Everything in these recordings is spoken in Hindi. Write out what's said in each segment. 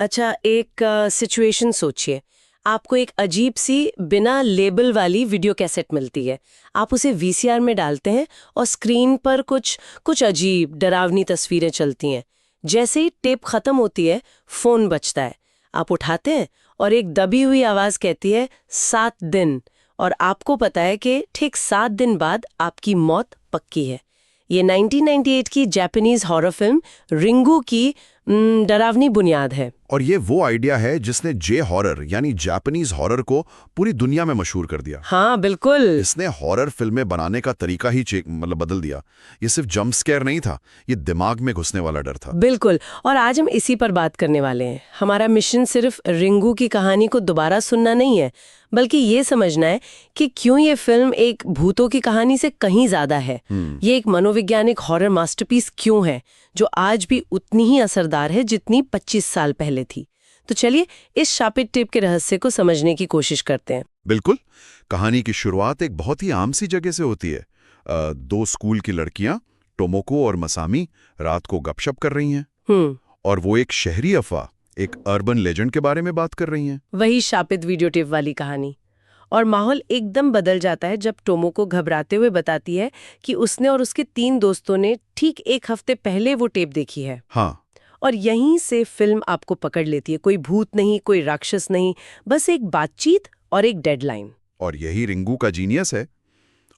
अच्छा, एक सिचुएशन सोचिए। आपको एक अजीब सी बिना लेबल वाली वीडियो कैसेट मिलती है। आप उसे वीसीआर में डालते हैं और स्क्रीन पर कुछ कुछ अजीब डरावनी तस्वीरें चलती हैं। जैसे ही टेप खत्म होती है, फोन बजता है। आप उठाते हैं और एक दबी हुई आवाज कहती है 7 दिन, और आपको पता है कि ठीक 7 दिन बाद आपकी मौत पक्की है। ये 1998 की जापानीज हॉरर फिल्म रिंगू की डरावनी बुनियाद है। और ये वो आइडिया है जिसने जे हॉरर यानी जापानीज हॉरर को पूरी दुनिया में मशहूर कर दिया। हाँ बिल्कुल। इसने हॉरर फिल्में बनाने का तरीका ही बदल दिया। ये सिर्फ जंप स्केयर नहीं था, ये दिमाग में घुसने वाला डर था। बिल्कुल, और आज हम इसी पर बात करने वाले हैं। हमारा मिशन सिर्फ रिंगू की कहानी को दोबारा सुनना नहीं है, बल्कि ये समझना है कि क्यों ये फिल्म एक भूतों की कहानी से कहीं ज्यादा है। ये एक मनोवैज्ञानिक हॉरर मास्टरपीस क्यों है, जो आज भी उतनी ही असरदार है जितनी 25 साल पहले थी। तो चलिए इस शापित टेप के रहस्य को समझने की कोशिश करते हैं। बिल्कुल। कहानी की शुरुआत एक बहुत ही आम सी जगह से होती है। 2 स्कूल की लड़कियां टोमोको और मसामी रात को गपशप कर रही हैं। और वो एक शहरी अफवाह, एक अर्बन लेजेंड के बारे में बात कर रही हैं। वही शापित वीडियो टेप वाली कहानी। और माहौल एकदम बदल जाता है जब टोमोको घबराते हुए बताती है कि उसने और उसके 3 दोस्तों ने ठीक 1 हफ्ते पहले वो टेप देखी है। हाँ। और यहीं से फिल्म आपको पकड़ लेती है। कोई भूत नहीं, कोई राक्षस नहीं, बस एक बातचीत और एक डेडलाइन। और यही रिंगू का जीनियस है।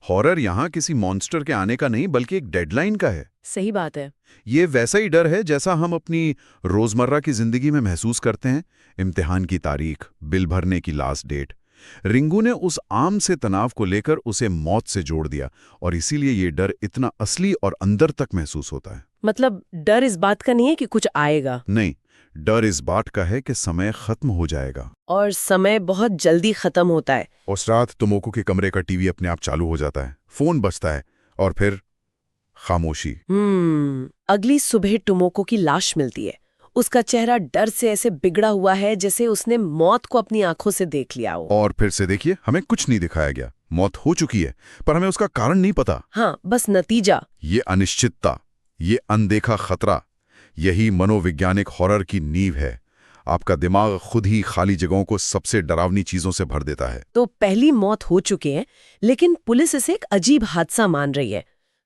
हॉरर यहाँ किसी मॉन्स्टर के आने का नहीं, बल्कि एक डेडलाइन का है। सही बात है। ये वैसा ही डर है जैसा हम अपनी रोजमर्रा की जिंदगी में महसूस करते हैं। इम्तिहान की तारीख, बिल भरने की लास्ट डेट। रिंगू ने उस आम से तनाव को लेकर उसे मौत से जोड़ दिया, और इसीलिए ये डर इतना असली और अंदर तक महसूस होता है। मतलब डर इस बात का नहीं है कि कुछ आएगा। नहीं, डर इस बात का है कि समय खत्म हो जाएगा। और समय बहुत जल्दी खत्म होता है। उस रात टोमोको के कमरे का टीवी अपने आप चालू हो जाता है, फोन बजता है, और फिर खामोशी। अगली सुबह टोमोको की लाश मिलती है। उसका चेहरा डर से ऐसे बिगड़ा हुआ है जैसे उसने मौत को अपनी आंखों से देख लिया हो। और फिर से देखिए, हमें कुछ नहीं दिखाया गया। मौत हो चुकी है, पर हमें उसका कारण नहीं पता। हाँ, बस नतीजा। ये अनिश्चितता, ये अनदेखा खतरा, यही मनोवैज्ञानिक हॉरर की नींव है। आपका दिमाग खुद ही खाली जगहों को सबसे डरावनी चीजों से भर देता है। तो पहली मौत हो चुकी है, लेकिन पुलिस इसे एक अजीब हादसा मान रही है।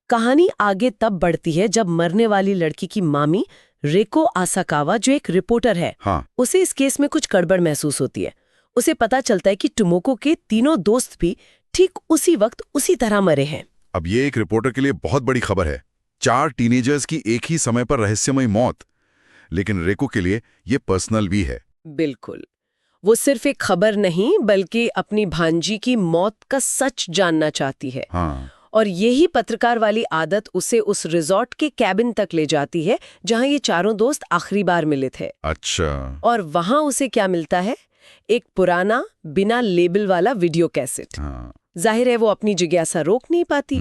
कहानी आगे तब बढ़ती है जब मरने वाली लड़की की मामी रेको आसाकावा, जो एक रिपोर्टर है, हाँ। उसे इस केस में कुछ गड़बड़ महसूस होती है। उसे पता चलता है कि टोमोको के 3 दोस्त भी ठीक उसी वक्त उसी तरह मरे हैं। अब ये एक रिपोर्टर के लिए बहुत बड़ी खबर है। 4 टीनेजर्स की एक ही समय पर रहस्यमय मौत। लेकिन रेको के लिए ये पर्सनल भी है। बिल्कुल। वो सिर्फ एक खबर नहीं, बल्कि अपनी भांजी की मौत का सच जानना चाहती है। हाँ। और यही पत्रकार वाली आदत उसे उस रिजॉर्ट के कैबिन तक ले जाती है जहां ये 4 दोस्त आखिरी बार मिले थे। अच्छा। और वहां उसे क्या मिलता है? एक पुराना बिना लेबल वाला वीडियो कैसेट। हाँ। जाहिर है वो अपनी जिज्ञासा रोक नहीं पाती।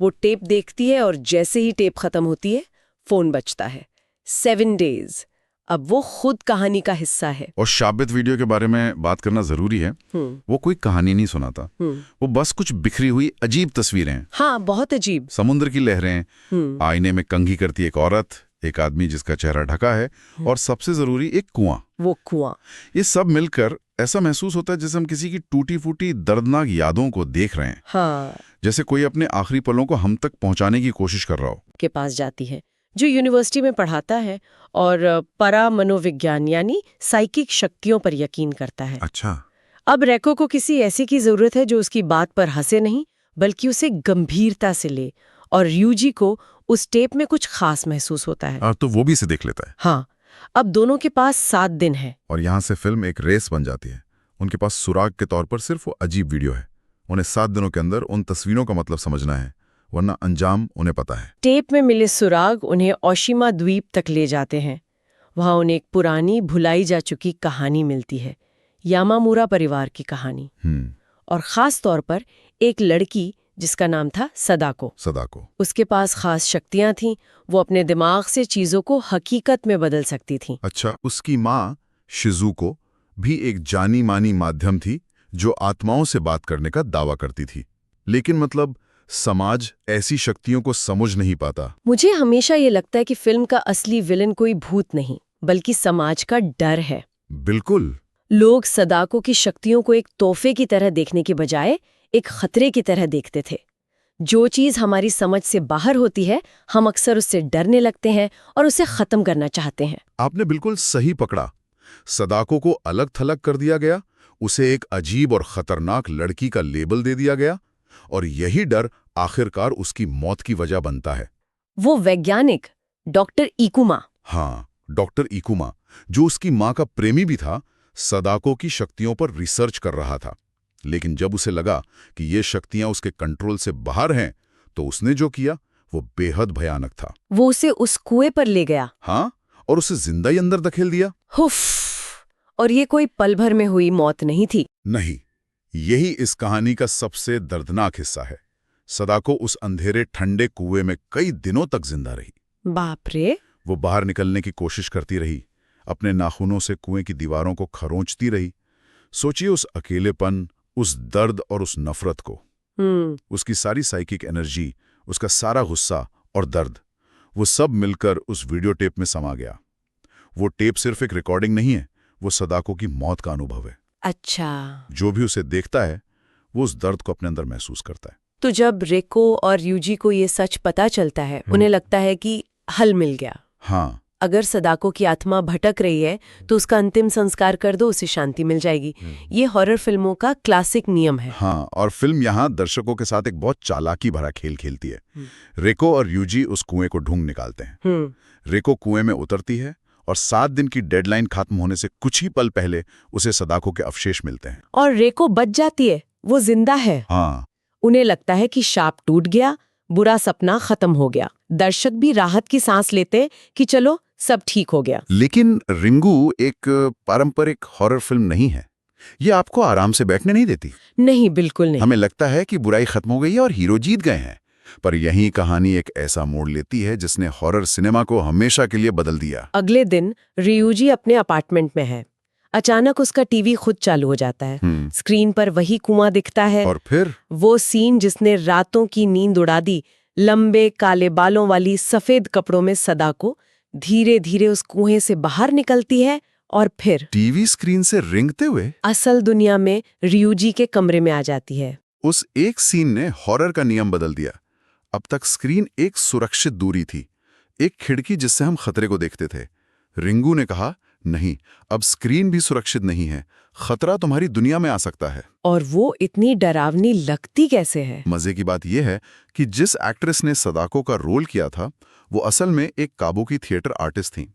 वो टेप देखती है और जैसे ही टेप खत्म होती है, फोन बजता है। 7 डेज। अब वो खुद कहानी का हिस्सा है। और शाबित वीडियो के बारे में बात करना जरूरी है। वो कोई कहानी नहीं सुनाता। वो बस कुछ बिखरी हुई अजीब तस्वीरें हैं। हाँ, बहुत अजीब। समुद्र की लहरें, आईने में कंघी करती एक औरत, एक आदमी जिसका चेहरा ढका है, और सबसे जरूरी एक कुआं। वो कुआं। ये सब मिलकर ऐसा महसूस होता है जैसे हम किसी की टूटी फूटी दर्दनाक यादों को देख रहे हैं। हाँ। जैसे कोई अपने आखिरी पलों को हम तक पहुंचाने की कोशिश कर रहा हो। के पास जाती है, जो यूनिवर्सिटी में पढ़ाता है और परा मनोविज्ञान यानी साइकिक शक्तियों पर यकीन करता है। अच्छा। अब रेको को किसी ऐसी की जरूरत है जो उसकी बात पर हंसे नहीं, बल्कि उसे गंभीरता से ले। और यूजी को उस टेप में कुछ खास महसूस होता है। तो वो भी इसे देख लेता है। हाँ। अब दोनों के पास 7 दिन है। और यहाँ से फिल्म एक रेस बन जाती है। उनके पास सुराग के तौर पर सिर्फ वो अजीब वीडियो है। उन्हें 7 दिनों के अंदर उन तस्वीरों का मतलब समझना है, वरना अंजाम उन्हें पता है। टेप में मिले सुराग उन्हें ओशिमा द्वीप तक ले जाते हैं। वहां उन्हें एक पुरानी भुलाई जा चुकी कहानी मिलती है, यामामुरा परिवार की कहानी। और खास तौर पर एक लड़की जिसका नाम था सदाको। उसके पास खास शक्तियां थीं। वो अपने दिमाग से चीजों को हकीकत में बदल सकती थीं। अच्छा। उसकी माँ शिजुको भी एक जानी मानी माध्यम थी जो आत्माओं से बात करने का दावा करती थी। लेकिन मतलब समाज ऐसी शक्तियों को समझ नहीं पाता। मुझे हमेशा ये लगता है कि फिल्म का असली विलन कोई भूत नहीं, बल्कि समाज का डर है। बिल्कुल। लोग सदाको की शक्तियों को एक तोहफे की तरह देखने के बजाय एक खतरे की तरह देखते थे। जो चीज हमारी समझ से बाहर होती है, हम अक्सर उससे डरने लगते हैं और उसे खत्म करना चाहते हैं। आपने बिल्कुल सही पकड़ा। सदाको को अलग थलग कर दिया गया, उसे एक अजीब और खतरनाक लड़की का लेबल दे दिया गया, और यही डर आखिरकार उसकी मौत की वजह बनता है। वो वैज्ञानिक डॉक्टर इकुमा, हाँ, डॉक्टर इकुमा, जो उसकी मां का प्रेमी भी था, सदाको की शक्तियों पर रिसर्च कर रहा था। लेकिन जब उसे लगा कि ये शक्तियां उसके कंट्रोल से बाहर हैं, तो उसने जो किया वो बेहद भयानक था। वो उसे उस कुएं पर ले गया। हाँ, और उसे जिंदा ही अंदर धकेल दिया। हुफ! और ये कोई पल भर में हुई मौत नहीं थी। नहीं, यही इस कहानी का सबसे दर्दनाक हिस्सा है। सदाको उस अंधेरे ठंडे कुएं में कई दिनों तक जिंदा रही। बाप रे! वो बाहर निकलने की कोशिश करती रही, अपने नाखूनों से कुएं की दीवारों को खरोंचती रही। सोचिए उस अकेलेपन, उस दर्द और उस नफरत को। उसकी सारी साइकिक एनर्जी, उसका सारा गुस्सा और दर्द, वो सब मिलकर उस वीडियो टेप में समा गया। वो टेप सिर्फ एक रिकॉर्डिंग नहीं है, वो सदाको की मौत का अनुभव है। अच्छा। जो भी उसे देखता है, वो उस दर्द को अपने अंदर महसूस करता है। तो जब रेको और यूजी को ये सच पता चलता है, उन्हें लगता है कि हल मिल गया। हाँ, अगर सदाको की आत्मा भटक रही है तो उसका अंतिम संस्कार कर दो, उसे शांति मिल जाएगी। ये हॉरर फिल्मों का क्लासिक नियम है। हाँ, और फिल्म यहाँ दर्शकों के साथ एक बहुत चालाकी भरा खेल खेलती है। रेको और यूजी उस कुएं को ढूंढ निकालते हैं। रेको कुएं में उतरती है और 7 दिन की डेडलाइन खत्म होने से कुछ ही पल पहले उसे सदाको के अवशेष मिलते हैं। और रेको बच जाती है, वो जिंदा है। हाँ, उन्हें लगता है कि शाप टूट गया, बुरा सपना खत्म हो गया। दर्शक भी राहत की सांस लेते कि चलो सब ठीक हो गया। लेकिन रिंगू एक पारंपरिक हॉरर फिल्म नहीं है। ये आपको आराम से बैठने नहीं देती। नहीं, बिल्कुल नहीं। हमें लगता है कि बुराई खत्म हो गई है और हीरो जीत गए हैं, पर यही कहानी एक ऐसा मोड़ लेती है जिसने हॉरर सिनेमा को हमेशा के लिए बदल दिया। अगले दिन रियूजी अपने अपार्टमेंट में है। अचानक उसका टीवी खुद चालू हो जाता है। स्क्रीन पर वही कुआं दिखता है, और फिर वो सीन जिसने रातों की नींद उड़ा दी। लंबे काले बालों वाली सफेद कपड़ों में सदाको धीरे धीरे उस कुएं से बाहर निकलती है और फिर टीवी स्क्रीन से रेंगते हुए असल दुनिया में रियूजी के कमरे में आ जाती है। उस एक सीन ने हॉरर का नियम बदल दिया। अब तक स्क्रीन एक सुरक्षित दूरी थी, एक खिड़की जिससे हम खतरे को देखते थे। रिंगू ने कहा, नहीं, अब स्क्रीन भी सुरक्षित नहीं है, खतरा तुम्हारी दुनिया में आ सकता है। और वो इतनी डरावनी लगती कैसे है? मजे की बात यह है कि जिस एक्ट्रेस ने सदाको का रोल किया था, वो असल में एक काबुकी थिएटर आर्टिस्ट थीं।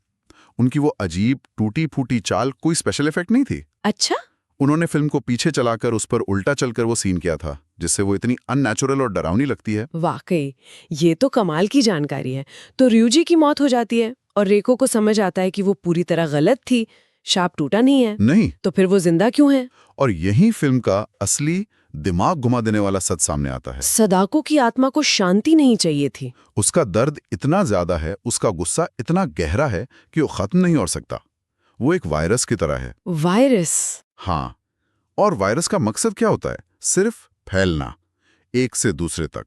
उनकी वो अजीब टूटी फूटी चाल कोई स्पेशल इफेक्ट नहीं थी। अच्छा? उन्होंने फिल्म को पीछे चलाकर उस पर उल्टा चलकर वो सीन किया था, जिससे वो इतनी अननेचुरल और डरावनी लगती है। वाकई, ये तो कमाल की जानकारी है। तो रियूजी की मौत हो जाती है और रेको को समझ आता है कि वो पूरी तरह गलत थी, शाप टूटा नहीं है। नहीं, तो फिर वो जिंदा क्यों है? और यही फिल्म का असली दिमाग घुमा देने वाला सच सामने आता है। सदाको की आत्मा को शांति नहीं चाहिए थी। उसका दर्द इतना ज्यादा है, उसका गुस्सा इतना गहरा है कि वो खत्म नहीं हो सकता। वो एक वायरस की तरह है। वायरस? हाँ, और वायरस का मकसद क्या होता है? सिर्फ फैलना, एक से दूसरे तक।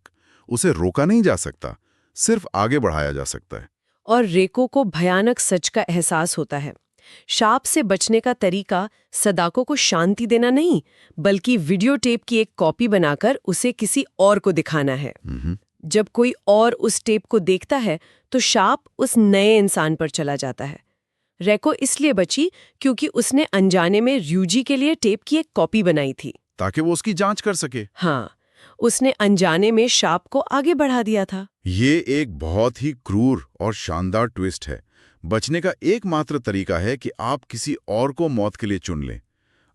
उसे रोका नहीं जा सकता, सिर्फ आगे बढ़ाया जा सकता है। और रेको को भयानक सच का एहसास होता है। शाप से बचने का तरीका सदाको को शांति देना नहीं, बल्कि वीडियो टेप की एक कॉपी बनाकर उसे किसी और को दिखाना है। जब कोई और उस टेप को देखता है तो शाप उस नए इंसान पर चला जाता है। रेको इसलिए बची क्योंकि उसने अनजाने में रियूजी के लिए टेप की एक कॉपी बनाई थी, ताकि वो उसकी जांच कर सके। हाँ, उसने अनजाने में शाप को आगे बढ़ा दिया था। ये एक बहुत ही क्रूर और शानदार ट्विस्ट है। बचने का एकमात्र तरीका है कि आप किसी और को मौत के लिए चुन लें।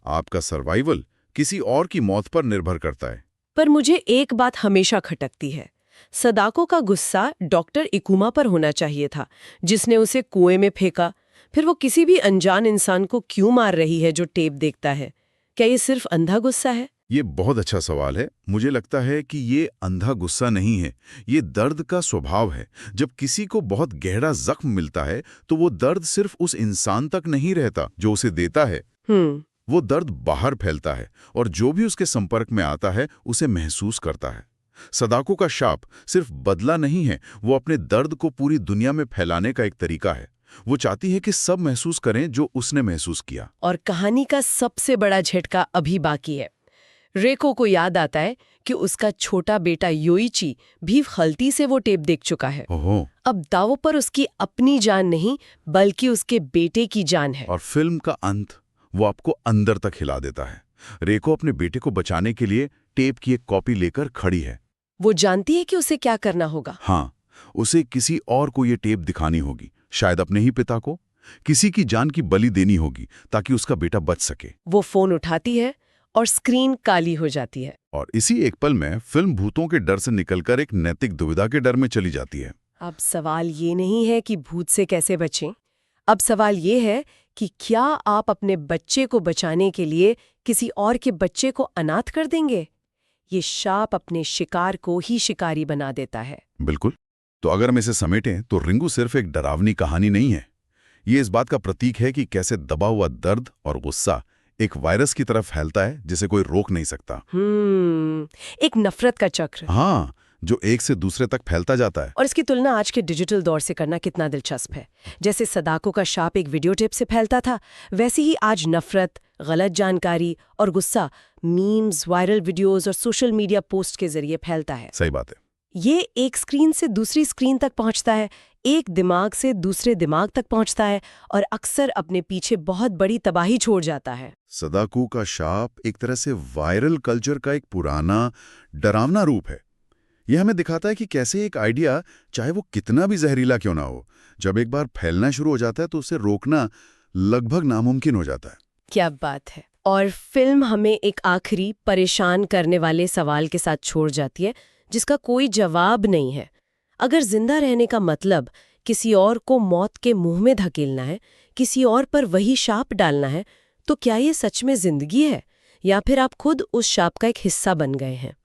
आपका सर्वाइवल किसी और की मौत पर निर्भर करता है। पर मुझे एक बात हमेशा खटकती है। सदाको का गुस्सा डॉक्टर इकुमा पर होना चाहिए था, जिसने उसे कुएं में फेंका। फिर वो किसी भी अनजान इंसान को क्यों मार रही है जो टेप देखता है? क्या ये सिर्फ अंधा गुस्सा है? ये बहुत अच्छा सवाल है। मुझे लगता है कि ये अंधा गुस्सा नहीं है, ये दर्द का स्वभाव है। जब किसी को बहुत गहरा जख्म मिलता है तो वो दर्द सिर्फ उस इंसान तक नहीं रहता जो उसे देता है। वो दर्द बाहर फैलता है और जो भी उसके संपर्क में आता है उसे महसूस करता है। सदाको का शाप सिर्फ बदला नहीं है, वो अपने दर्द को पूरी दुनिया में फैलाने का एक तरीका है। वो चाहती है कि सब महसूस करें जो उसने महसूस किया। और कहानी का सबसे बड़ा झटका अभी बाकी है। रेको को याद आता है कि उसका छोटा बेटा योइची भी गलती से वो टेप देख चुका है। ओहो। अब दांव पर उसकी अपनी जान नहीं बल्कि उसके बेटे की जान है। और फिल्म का अंत वो आपको अंदर तक हिला देता है। रेको अपने बेटे को बचाने के लिए टेप की एक कॉपी लेकर खड़ी है। वो जानती है कि उसे क्या करना होगा। हाँ, उसे किसी और को ये टेप दिखानी होगी, शायद अपने ही पिता को। किसी की जान की बलि देनी होगी ताकि उसका बेटा बच सके। वो फोन उठाती है और स्क्रीन काली हो जाती है। और इसी एक पल में फिल्म भूतों के डर से निकलकर एक नैतिक दुविधा के डर में चली जाती है। अब सवाल ये नहीं है कि भूत से कैसे बचें। अब सवाल ये है कि क्या आप अपने बच्चे को बचाने के लिए किसी और के बच्चे को अनाथ कर देंगे? ये शाप अपने शिकार को ही शिकारी बना देता है। बिल्कुल। तो अगर हम इसे समेटें तो रिंगू सिर्फ एक डरावनी कहानी नहीं है। ये इस बात का प्रतीक है कि कैसे दबा हुआ दर्द और गुस्सा एक वायरस की तरफ फैलता है जिसे कोई रोक नहीं सकता। एक नफरत का चक्र। हाँ, जो एक से दूसरे तक फैलता जाता है। और इसकी तुलना आज के डिजिटल दौर से करना कितना दिलचस्प है। जैसे सदाको का शाप एक वीडियो टेप से फैलता था, वैसे ही आज नफरत, गलत जानकारी और गुस्सा मीम्स, वायरल वीडियोस और सोशल मीडिया पोस्ट के जरिए फैलता है। सही बात है। ये एक स्क्रीन से दूसरी स्क्रीन तक पहुंचता है, एक दिमाग से दूसरे दिमाग तक पहुंचता है और अक्सर अपने पीछे बहुत बड़ी तबाही छोड़ जाता है। सदाको का शाप एक तरह से वायरल कल्चर का एक पुराना डरावना रूप है। यह हमें दिखाता है कि कैसे एक आइडिया, चाहे वो कितना भी जहरीला क्यों ना हो, जब एक बार फैलना शुरू हो जाता है तो उसे रोकना लगभग नामुमकिन हो जाता है। क्या बात है। और फिल्म हमें एक आखिरी परेशान करने वाले सवाल के साथ छोड़ जाती है जिसका कोई जवाब नहीं है। अगर जिंदा रहने का मतलब किसी और को मौत के मुंह में धकेलना है, किसी और पर वही शाप डालना है, तो क्या ये सच में जिंदगी है या फिर आप खुद उस शाप का एक हिस्सा बन गए हैं?